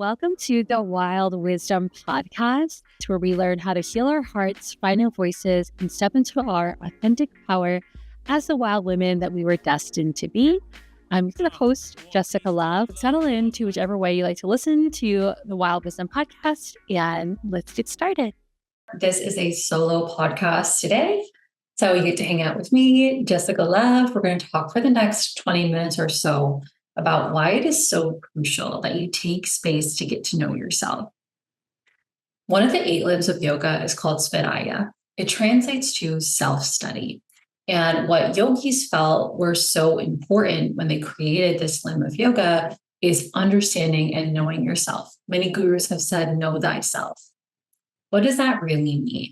Welcome to the Wild Wisdom Podcast, where we learn how to heal our hearts, find our voices, and step into our authentic power as the wild women that we were destined to be. I'm the host, Jessica Love. Settle into whichever way you like to listen to the Wild Wisdom Podcast, and let's get started. This is a solo podcast today. So you get to hang out with me, Jessica Love. We're going to talk for the next 20 minutes or so about why it is so crucial that you take space to get to know yourself. One of the 8 limbs of yoga is called Svadhyaya. It translates to self-study. And what yogis felt were so important when they created this limb of yoga is understanding and knowing yourself. Many gurus have said, know thyself. What does that really mean?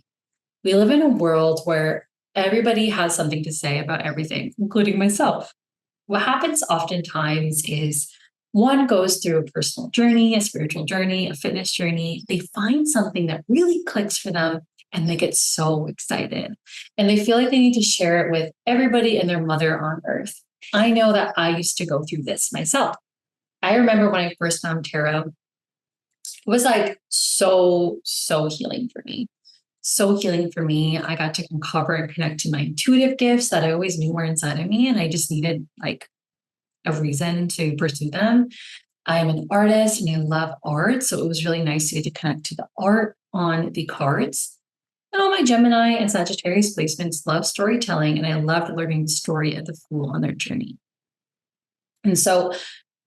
We live in a world where everybody has something to say about everything, including myself. What happens oftentimes is one goes through a personal journey, a spiritual journey, a fitness journey. They find something that really clicks for them and they get so excited. And they feel like they need to share it with everybody and their mother on earth. I know that I used to go through this myself. I remember when I first found tarot, it was like so healing for me. So healing for me. I got to uncover and connect to my intuitive gifts that I always knew were inside of me. And I just needed like a reason to pursue them. I am an artist and I love art. So it was really nice to get to connect to the art on the cards. And all my Gemini and Sagittarius placements love storytelling. And I loved learning the story of the Fool on their journey. And so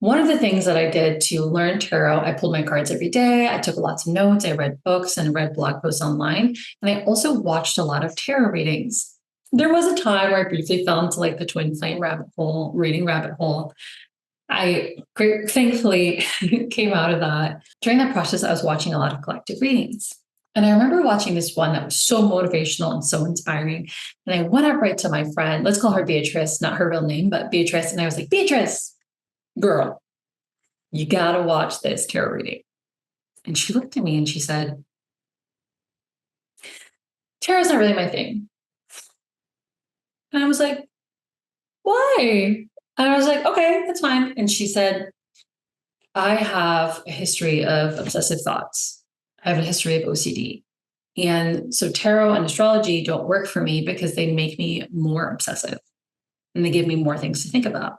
one of the things that I did to learn tarot, I pulled my cards every day. I took lots of notes. I read books and read blog posts online. And I also watched a lot of tarot readings. There was a time where I briefly fell into like the twin flame reading rabbit hole. I thankfully came out of that. During that process, I was watching a lot of collective readings. And I remember watching this one that was so motivational and so inspiring. And I went up right to my friend, let's call her Beatrice, not her real name, but Beatrice. And I was like, Beatrice, girl, you got to watch this tarot reading. And she looked at me and she said, tarot's not really my thing. And I was like, why? And I was like, okay, that's fine. And she said, I have a history of obsessive thoughts. I have a history of OCD. And so tarot and astrology don't work for me because they make me more obsessive and they give me more things to think about.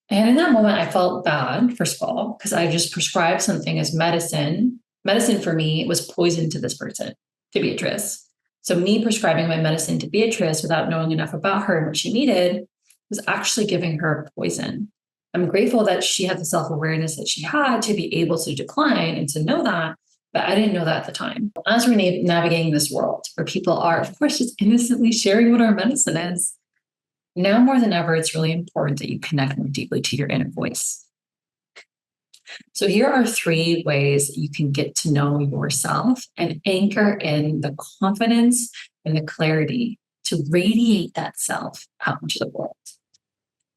And in that moment, I felt bad, first of all, because I just prescribed something as medicine. Medicine for me was poison to this person, to Beatrice. So me prescribing my medicine to Beatrice without knowing enough about her and what she needed was actually giving her poison. I'm grateful that she had the self-awareness that she had to be able to decline and to know that, but I didn't know that at the time. As we're navigating this world where people are, of course, just innocently sharing what our medicine is, now more than ever, it's really important that you connect more deeply to your inner voice. So here are 3 ways that you can get to know yourself and anchor in the confidence and the clarity to radiate that self out into the world.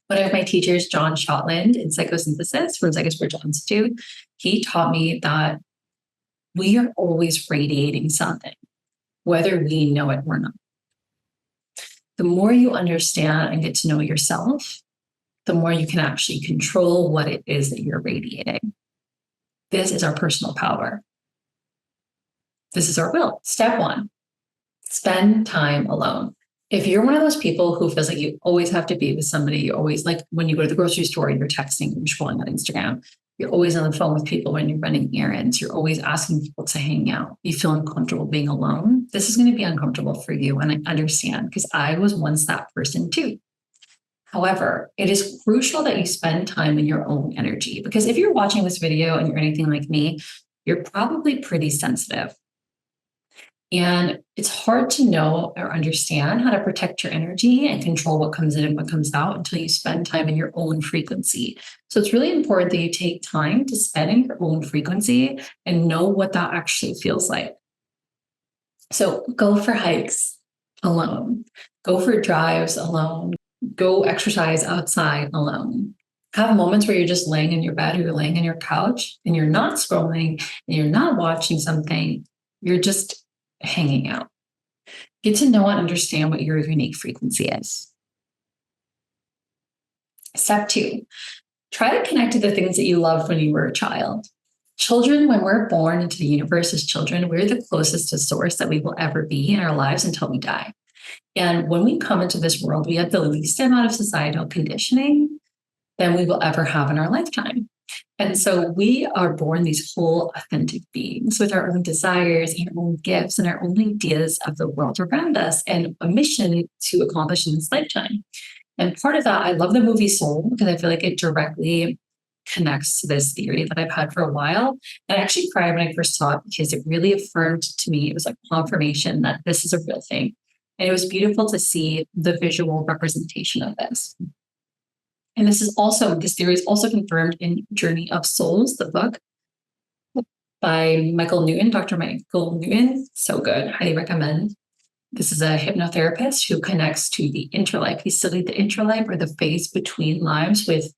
One of my teachers, John Shotland in psychosynthesis from Psychospiritual Institute, he taught me that we are always radiating something, whether we know it or not. The more you understand and get to know yourself, the more you can actually control what it is that you're radiating. This is our personal power. This is our will. Step 1, spend time alone. If you're one of those people who feels like you always have to be with somebody, you always, like when you go to the grocery store, you're texting, you're scrolling on Instagram, you're always on the phone with people when you're running errands, you're always asking people to hang out, you feel uncomfortable being alone, this is going to be uncomfortable for you. And I understand because I was once that person too. However, it is crucial that you spend time in your own energy, because if you're watching this video and you're anything like me, you're probably pretty sensitive. And it's hard to know or understand how to protect your energy and control what comes in and what comes out until you spend time in your own frequency. So it's really important that you take time to spend in your own frequency and know what that actually feels like. So go for hikes alone, go for drives alone, go exercise outside alone. Have moments where you're just laying in your bed or you're laying in your couch and you're not scrolling and you're not watching something. You're just hanging out. Get to know and understand what your unique frequency is. Step 2, try to connect to the things that you loved when you were a child. Children, when we're born into the universe as children, we're the closest to source that we will ever be in our lives until we die. And when we come into this world, we have the least amount of societal conditioning than we will ever have in our lifetime. And so we are born these whole authentic beings with our own desires and our own gifts and our own ideas of the world around us and a mission to accomplish in this lifetime. And part of that, I love the movie Soul because I feel like it directly connects to this theory that I've had for a while. And I actually cried when I first saw it because it really affirmed to me, it was like confirmation that this is a real thing. And it was beautiful to see the visual representation of this. And this theory is also confirmed in Journey of Souls, the book by Michael Newton, Dr. Michael Newton. So good, highly recommend. This is a hypnotherapist who connects to the interlife. He studied the interlife, or the phase between lives, with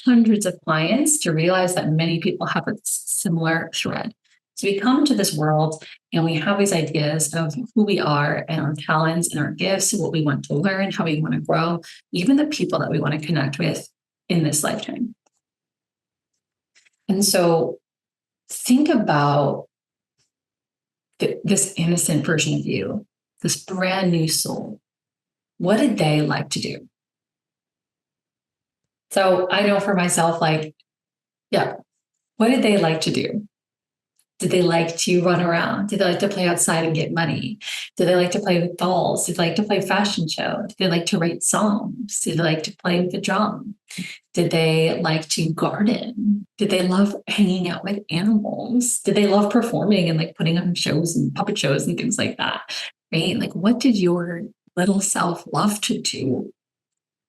hundreds of clients to realize that many people have a similar thread. So we come into this world and we have these ideas of who we are and our talents and our gifts, what we want to learn, how we want to grow, even the people that we want to connect with in this lifetime. And so think about this innocent version of you, this brand new soul. What did they like to do? So I know for myself, what did they like to do? Did they like to run around? Did they like to play outside and get money? Did they like to play with dolls? Did they like to play fashion show? Did they like to write songs? Did they like to play the drum? Did they like to garden? Did they love hanging out with animals? Did they love performing and like putting on shows and puppet shows and things like that? Right? Like, what did your little self love to do?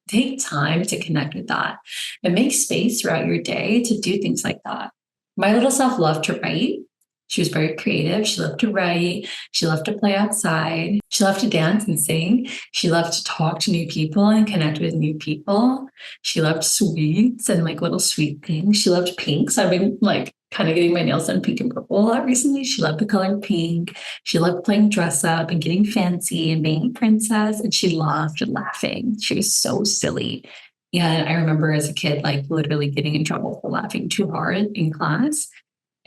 Take time to connect with that and make space throughout your day to do things like that. My little self loved to write. She was very creative. She loved to write. She loved to play outside. She loved to dance and sing. She loved to talk to new people and connect with new people. She loved sweets and like little sweet things. She loved pink. So I've been like kind of getting my nails done pink and purple a lot recently. She loved the color pink. She loved playing dress up and getting fancy and being a princess. And she loved laughing. She was so silly. And I remember as a kid, like literally getting in trouble for laughing too hard in class.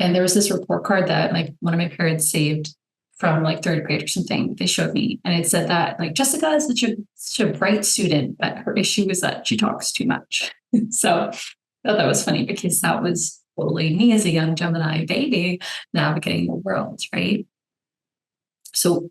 And there was this report card that like one of my parents saved from like third grade or something. They showed me, and it said that like Jessica is such a bright student, but her issue is that she talks too much. So I thought that was funny because that was totally me as a young Gemini baby navigating the world, right? So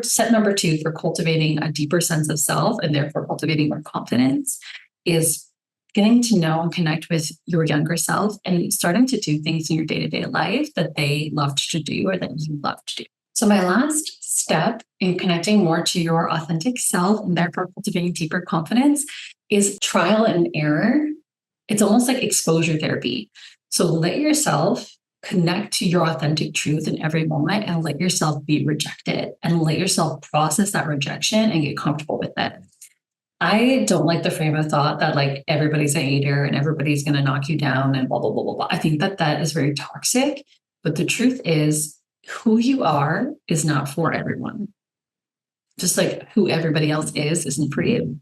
step number 2 for cultivating a deeper sense of self and therefore cultivating more confidence is getting to know and connect with your younger self and starting to do things in your day-to-day life that they loved to do or that you love to do. So my last step in connecting more to your authentic self and therefore cultivating deeper confidence is trial and error. It's almost like exposure therapy. So let yourself connect to your authentic truth in every moment and let yourself be rejected and let yourself process that rejection and get comfortable with it. I don't like the frame of thought that like everybody's a hater and everybody's going to knock you down and blah, blah, blah, blah, blah. I think that is very toxic. But the truth is who you are is not for everyone. Just like who everybody else isn't for you.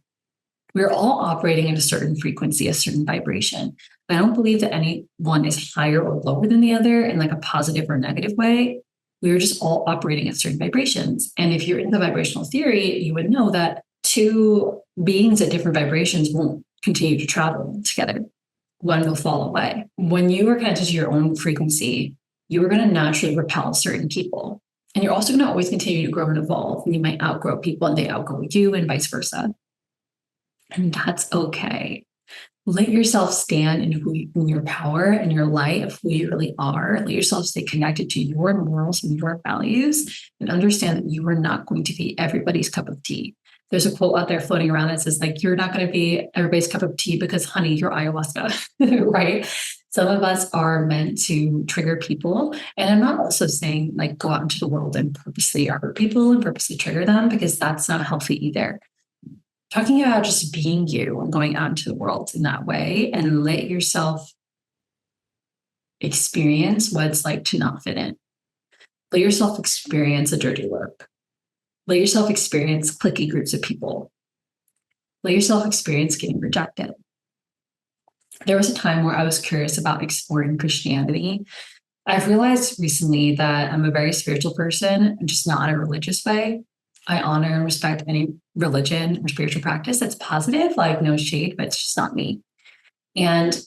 We're all operating at a certain frequency, a certain vibration. I don't believe that anyone is higher or lower than the other in like a positive or negative way. We're just all operating at certain vibrations. And if you're in the vibrational theory, you would know that 2 beings at different vibrations won't continue to travel together. One will fall away. When you are connected to your own frequency, you are going to naturally repel certain people. And you're also going to always continue to grow and evolve. And you might outgrow people and they outgrow you and vice versa. And that's okay. Let yourself stand in your power and your light of who you really are. Let yourself stay connected to your morals and your values and understand that you are not going to be everybody's cup of tea. There's a quote out there floating around that says like, you're not going to be everybody's cup of tea because honey, you're ayahuasca, right? Some of us are meant to trigger people. And I'm not also saying like go out into the world and purposely hurt people and purposely trigger them because that's not healthy either. Talking about just being you and going out into the world in that way and let yourself experience what it's like to not fit in. Let yourself experience a dirty look. Let yourself experience cliquey groups of people. Let yourself experience getting rejected. there was a time where I was curious about exploring Christianity. I've realized recently that I'm a very spiritual person, just not in a religious way. I honor and respect any religion or spiritual practice that's positive, like no shade, but it's just not me. And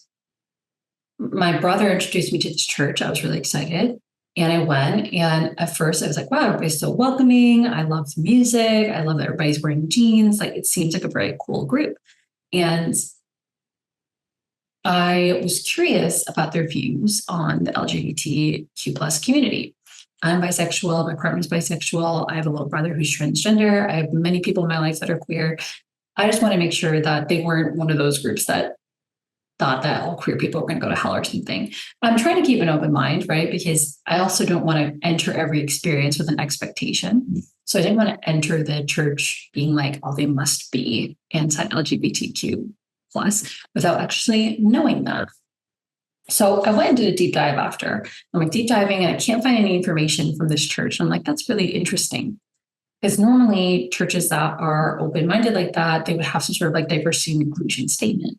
my brother introduced me to this church. I was really excited. And I went, and at first I was like, wow, everybody's so welcoming. I love the music. I love that everybody's wearing jeans. Like, it seems like a very cool group. And I was curious about their views on the LGBTQ plus community. I'm bisexual. My partner's bisexual. I have a little brother who's transgender. I have many people in my life that are queer. I just want to make sure that they weren't one of those groups that thought that all queer people were going to go to hell or something. I'm trying to keep an open mind, right? Because I also don't want to enter every experience with an expectation. So I didn't want to enter the church being like, oh, they must be anti-LGBTQ plus without actually knowing that. So I went and did a deep dive after. I'm like deep diving and I can't find any information from this church. I'm like, that's really interesting. Because normally churches that are open-minded like that, they would have some sort of like diversity and inclusion statement.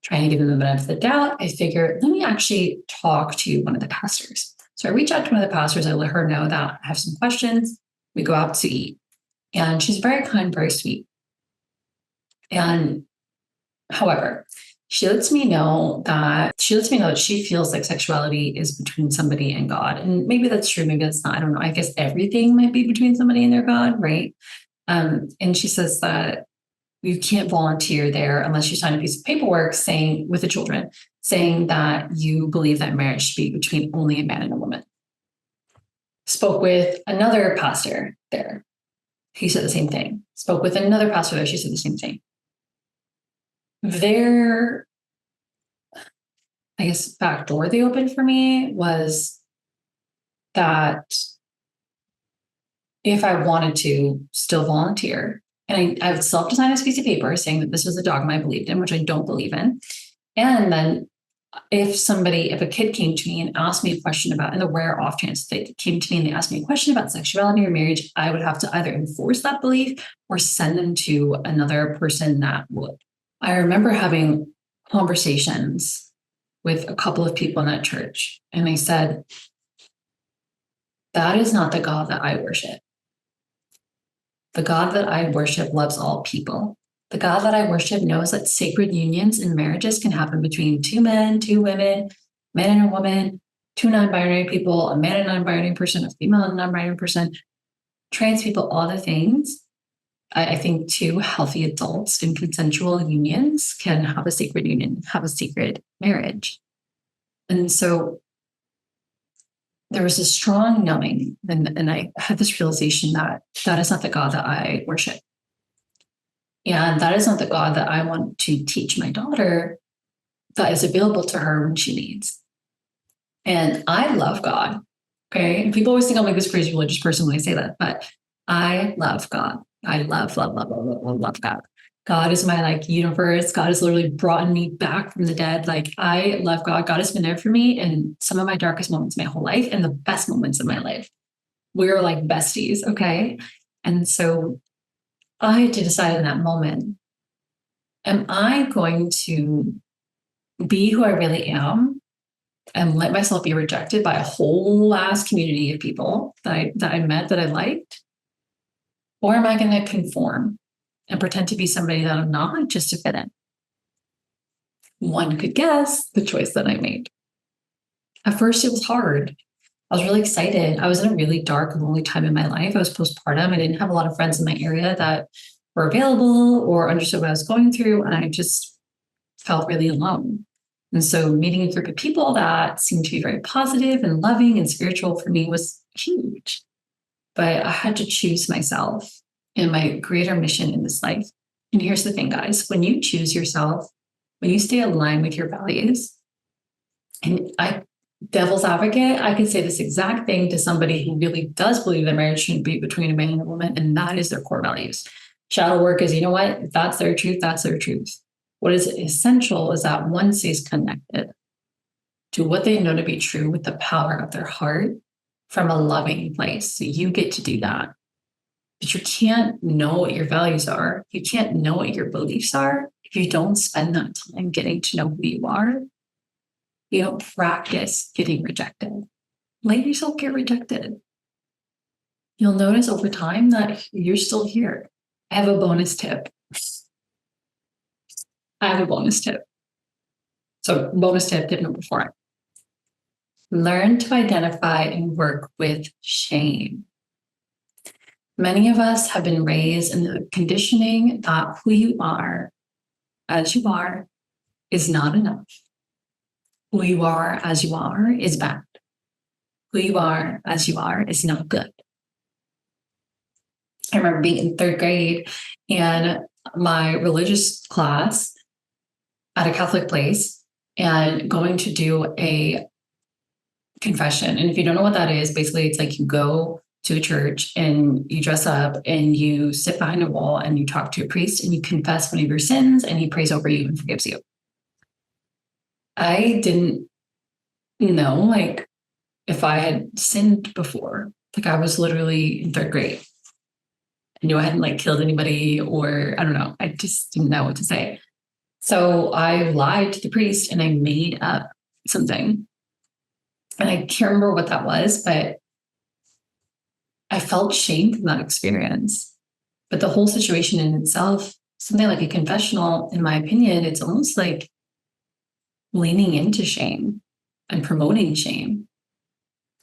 Trying to give them the benefit of the doubt, I figured, let me actually talk to one of the pastors. So I reach out to one of the pastors. I let her know that I have some questions. We go out to eat. And she's very kind, very sweet. And however, she lets me know that she feels like sexuality is between somebody and God. And maybe that's true, maybe that's not. I don't know. I guess everything might be between somebody and their God, right? And she says that you can't volunteer there unless you sign a piece of paperwork saying, with the children, saying that you believe that marriage should be between only a man and a woman. Spoke with another pastor there. He said the same thing. Spoke with another pastor there. She said the same thing. Their, I guess, back door they opened for me was that if I wanted to still volunteer, and I would still have to sign this piece of paper saying that this was a dogma I believed in, which I don't believe in. And then if a kid came to me and asked me a question about, in the rare off chance they came to me and they asked me a question about sexuality or marriage, I would have to either enforce that belief or send them to another person that would. I remember having conversations with a couple of people in that church, and they said, that is not the God that I worship. The God that I worship loves all people. The God that I worship knows that sacred unions and marriages can happen between two men, two women, man and a woman, two non-binary people, a man and a non-binary person, a female and a non-binary person, trans people, all the things. I think two healthy adults in consensual unions can have a sacred union, have a sacred marriage. And so there was a strong knowing, and I had this realization that that is not the God that I worship. And that is not the God that I want to teach my daughter, that is available to her when she needs. And I love God. Okay. And people always think I'm like this crazy religious person when I say that, but I love God. I love God. God is my like universe. God has literally brought me back from the dead. Like, I love God. God has been there for me in some of my darkest moments of my whole life and the best moments of my life. We're like besties. Okay. And so I had to decide in that moment, am I going to be who I really am and let myself be rejected by a whole ass community of people that I met that I liked? Or am I going to conform and pretend to be somebody that I'm not just to fit in? One could guess the choice that I made. At first, it was hard. I was really excited. I was in a really dark, lonely time in my life. I was postpartum. I didn't have a lot of friends in my area that were available or understood what I was going through. And I just felt really alone. And so meeting a group of people that seemed to be very positive and loving and spiritual for me was huge. But I had to choose myself and my greater mission in this life. And here's the thing, guys, when you choose yourself, when you stay aligned with your values, and devil's advocate, I can say this exact thing to somebody who really does believe that marriage shouldn't be between a man and a woman, and that is their core values. Shadow work is, you know what? If that's their truth, that's their truth. What is essential is that one stays connected to what they know to be true with the power of their heart from a loving place. So you get to do that. But you can't know what your values are. You can't know what your beliefs are if you don't spend that time getting to know who you don't practice getting rejected. Let yourself get rejected. You'll notice over time that you're still here. I have a bonus tip. So bonus tip number 4. Learn to identify and work with shame. Many of us have been raised in the conditioning that who you are, as you are, is not enough. Who you are as you are is bad. Who you are as you are is not good. I remember being in 3rd grade and my religious class at a Catholic place and going to do a confession. And if you don't know what that is, basically it's like you go to a church and you dress up and you sit behind a wall and you talk to a priest and you confess one of your sins and he prays over you and forgives you. I didn't know like if I had sinned before. Like I was literally in 3rd grade. I knew I hadn't like killed anybody or I don't know. I just didn't know what to say. So I lied to the priest and I made up something. And I can't remember what that was, but I felt shame from that experience. But the whole situation in itself, something like a confessional, in my opinion, it's almost like leaning into shame and promoting shame.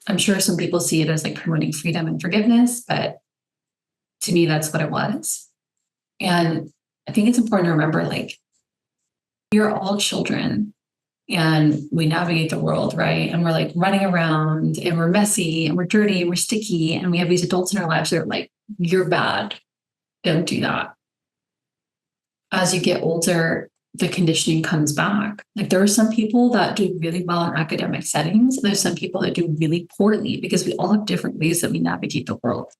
I'm sure some people see it as like promoting freedom and forgiveness, but to me, that's what it was. And I think it's important to remember, like, we're all children and we navigate the world, right? And we're like running around and we're messy and we're dirty and we're sticky. And we have these adults in our lives that are like, you're bad. Don't do that. As you get older, the conditioning comes back. Like there are some people that do really well in academic settings. There's some people that do really poorly because we all have different ways that we navigate the world.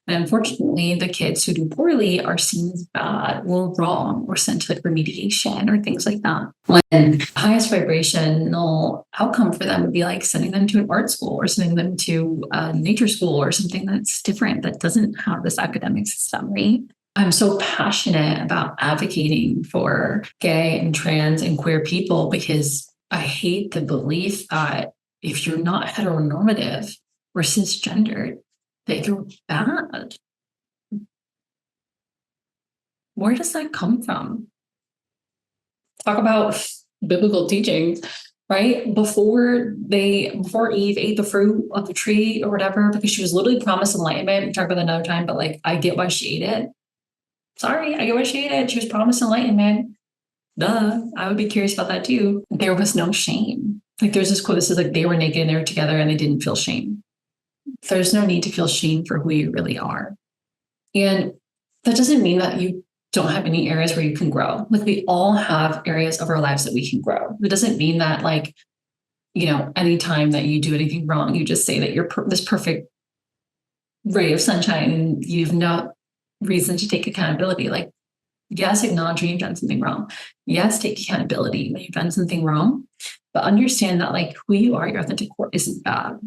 And unfortunately, the kids who do poorly are seen as bad or wrong or sent to like remediation or things like that. When the highest vibrational outcome for them would be like sending them to an art school or sending them to a nature school or something that's different, that doesn't have this academic system, right? I'm so passionate about advocating for gay and trans and queer people because I hate the belief that if you're not heteronormative or cisgendered, that you're bad. Where does that come from? Talk about biblical teachings, right? Before Eve ate the fruit of the tree or whatever, because she was literally promised enlightenment. We talk about that another time, but like, I get why she ate it. Sorry, I get why she ate it. She was promised enlightenment. Duh, I would be curious about that too. There was no shame. Like there's this quote that says like they were naked and they were together and they didn't feel shame. There's no need to feel shame for who you really are. And that doesn't mean that you don't have any areas where you can grow. Like we all have areas of our lives that we can grow. It doesn't mean that like, anytime that you do anything wrong, you just say that you're this perfect ray of sunshine and you have no reason to take accountability. Like, yes, acknowledge when you've done something wrong. Yes, take accountability when you've done something wrong, but understand that like who you are, your authentic core isn't bad.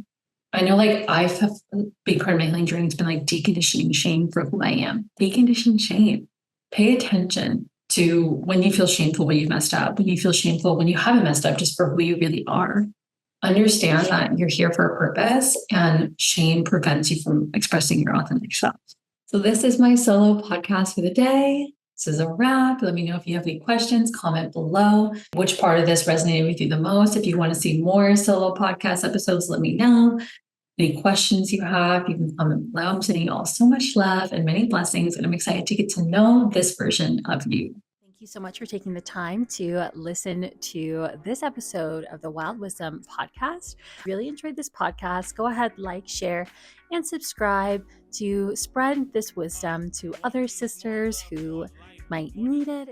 I know like I've had a big part of my healing journey has been like deconditioning shame for who I am. Decondition shame. Pay attention to when you feel shameful when you've messed up, when you feel shameful when you haven't messed up, just for who you really are. Understand that you're here for a purpose and shame prevents you from expressing your authentic self. So this is my solo podcast for the day. This is a wrap. Let me know if you have any questions, comment below. Which part of this resonated with you the most? If you want to see more solo podcast episodes, let me know. Any questions you have, you can comment below. I'm sending you all so much love and many blessings, and I'm excited to get to know this version of you. Thank you so much for taking the time to listen to this episode of the Wild Wisdom podcast. Really enjoyed this podcast. Go ahead, like, share, and subscribe to spread this wisdom to other sisters who might need it.